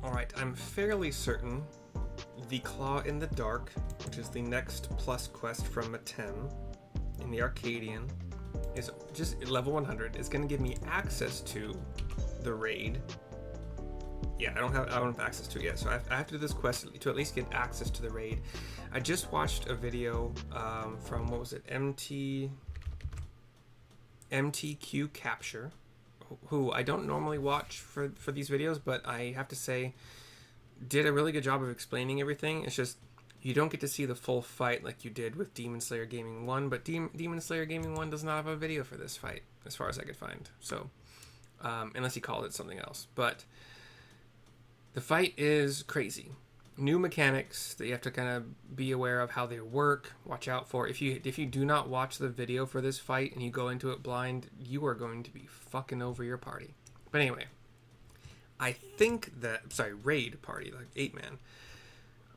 Alright, I'm fairly certain the Claw in the Dark, which is the next plus quest from Metem in the Arcadian, is just level 100. It's going to give me access to the raid. Yeah, I don't have access to it yet, so I have to do this quest to at least get access to the raid. I just watched a video from, what was it, MTQ Capture, who I don't normally watch for these videos, but I have to say did a really good job of explaining everything. It's just you don't get to see the full fight like you did with Demon Slayer Gaming 1, but Demon Slayer Gaming 1 does not have a video for this fight as far as I could find, so unless he called it something else. But the fight is crazy. New mechanics that you have to kind of be aware of how they work, watch out for. If you do not watch the video for this fight and you go into it blind, you are going to be fucking over your party. But anyway, I think that, raid party, like 8-man.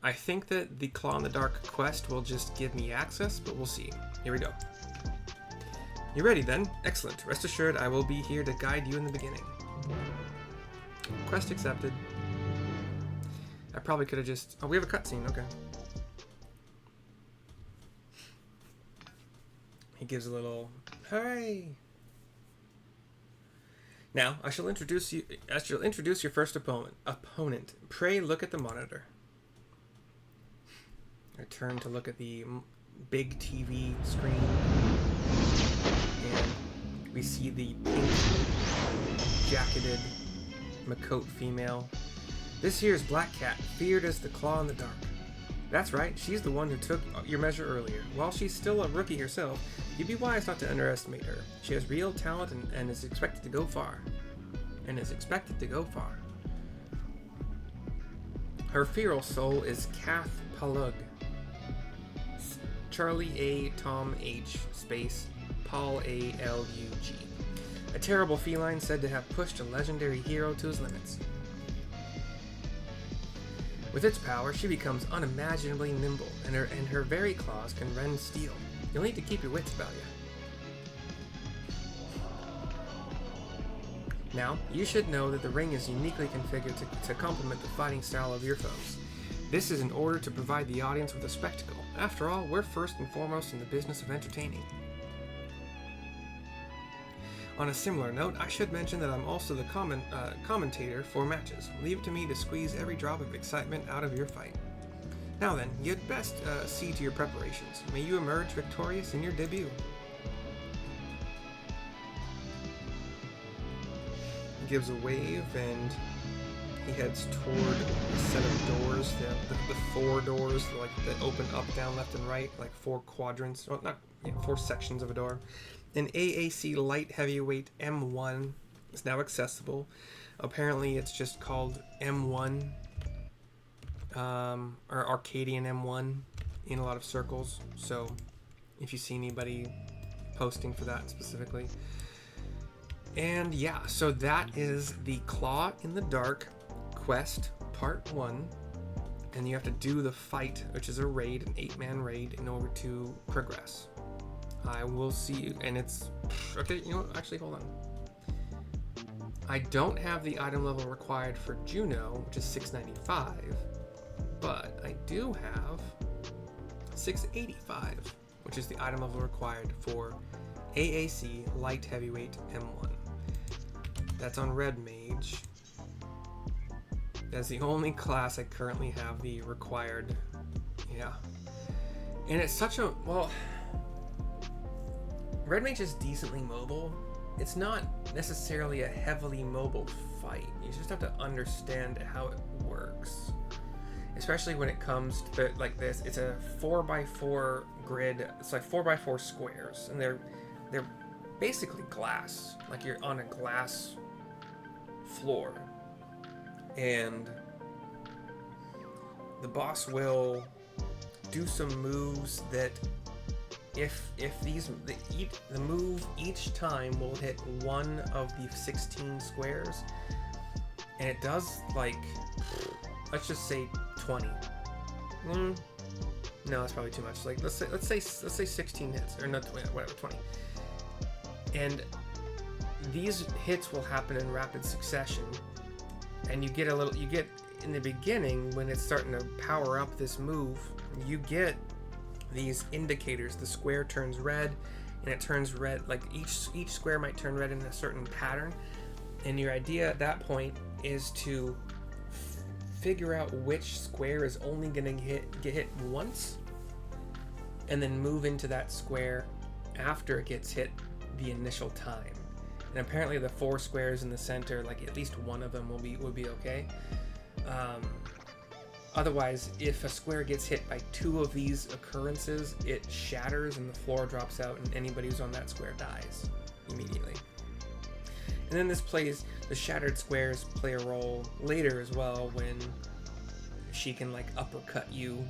I think that the Claw in the Dark quest will just give me access, but we'll see. Here we go. You ready then? Excellent. Rest assured I will be here to guide you in the beginning. Quest accepted. I probably could have just... Oh, we have a cutscene. Okay. He gives a little... Hooray! Now, I shall introduce your first opponent. Pray look at the monitor. I turn to look at the big TV screen. And we see the pink jacketed Makote female. This here is Black Cat, feared as the Claw in the Dark. That's right, she's the one who took your measure earlier. While she's still a rookie herself, you'd be wise not to underestimate her. She has real talent and is expected to go far. Her feral soul is Kath Palug. Charlie A. Tom H. Space Paul A. L-U-G. A terrible feline said to have pushed a legendary hero to his limits. With its power, she becomes unimaginably nimble, and her very claws can rend steel. You'll need to keep your wits about you. Now, you should know that the ring is uniquely configured to complement the fighting style of your foes. This is in order to provide the audience with a spectacle. After all, we're first and foremost in the business of entertaining. On a similar note, I should mention that I'm also the commentator for matches. Leave it to me to squeeze every drop of excitement out of your fight. Now then, you'd best see to your preparations. May you emerge victorious in your debut. He gives a wave and he heads toward a set of doors, the 4 doors that open up, down, left, and right, like 4 quadrants, well, not 4 sections of a door. An AAC Light-heavyweight M1 is now accessible. Apparently it's just called M1, or Arcadian M1 in a lot of circles, so if you see anybody posting for that specifically. And yeah, so that is the Claw in the Dark quest part 1, and you have to do the fight, which is a raid, an 8-man raid, in order to progress. I will see you, and it's... Okay, you know what? Actually, hold on. I don't have the item level required for Juno, which is 695, but I do have 685, which is the item level required for AAC Light-heavyweight M1. That's on Red Mage. That's the only class I currently have the required... Yeah. And it's such a... Well... Red Mage is decently mobile. It's not necessarily a heavily mobile fight. You just have to understand how it works. Especially when it comes to like this. It's a 4x4 grid. It's like 4x4 squares. And they're basically glass. Like you're on a glass floor. And the boss will do some moves that if the move each time will hit one of the 16 squares, and it does like, let's just say 20. No, that's probably too much. Like let's say 16 hits, or not, whatever, 20. And these hits will happen in rapid succession, And you get in the beginning, when it's starting to power up this move, you get these indicators. The square turns red, and it turns red, like each square might turn red in a certain pattern. And your idea at that point is to figure out which square is only going to get hit once, and then move into that square after it gets hit the initial time. And apparently the 4 squares in the center, like at least one of them would be okay. Otherwise, if a square gets hit by 2 of these occurrences, it shatters and the floor drops out, and anybody who's on that square dies immediately. And then the shattered squares play a role later as well, when she can like uppercut you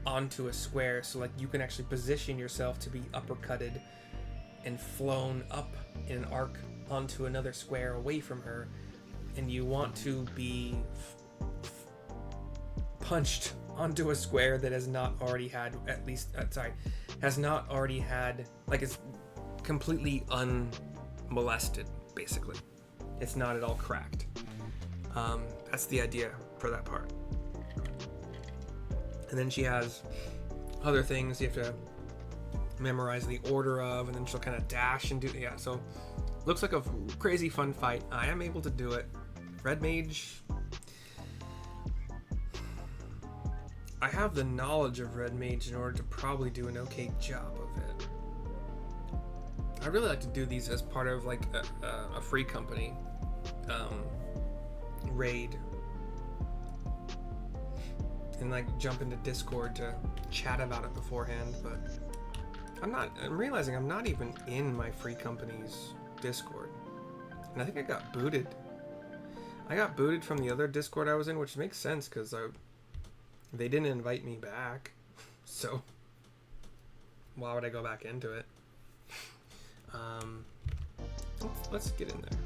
onto a square. So like you can actually position yourself to be uppercutted and flown up in an arc onto another square away from her, and you want to be punched onto a square that has not already had like it's completely unmolested, basically. It's not at all cracked. That's the idea for that part. And then she has other things you have to memorize the order of, and then she'll kind of dash and do, yeah, so looks like a crazy fun fight. I am able to do it. Red Mage, I have the knowledge of Red Mage in order to probably do an okay job of it. I really like to do these as part of like a free company raid, and like jump into Discord to chat about it beforehand. But I'm realizing I'm not even in my free company's Discord, and I think I got booted. I got booted from the other Discord I was in, which makes sense because they didn't invite me back, so why would I go back into it? Let's get in there.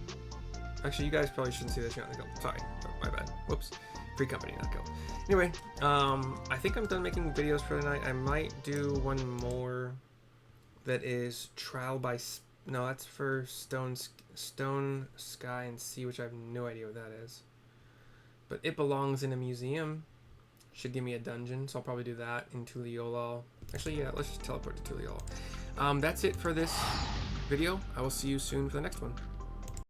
Actually, you guys probably shouldn't see this. You're not gonna go. Sorry, my bad. Whoops. Free company, not guild. Anyway, I think I'm done making videos for tonight. I might do one more that is trial by. No, that's for Stone, Sky, and Sea, which I have no idea what that is. But it belongs in a museum. Should give me a dungeon, so I'll probably do that in Tuliolol. Actually, yeah, let's just teleport to Tuliolol. That's it for this video. I will see you soon for the next one.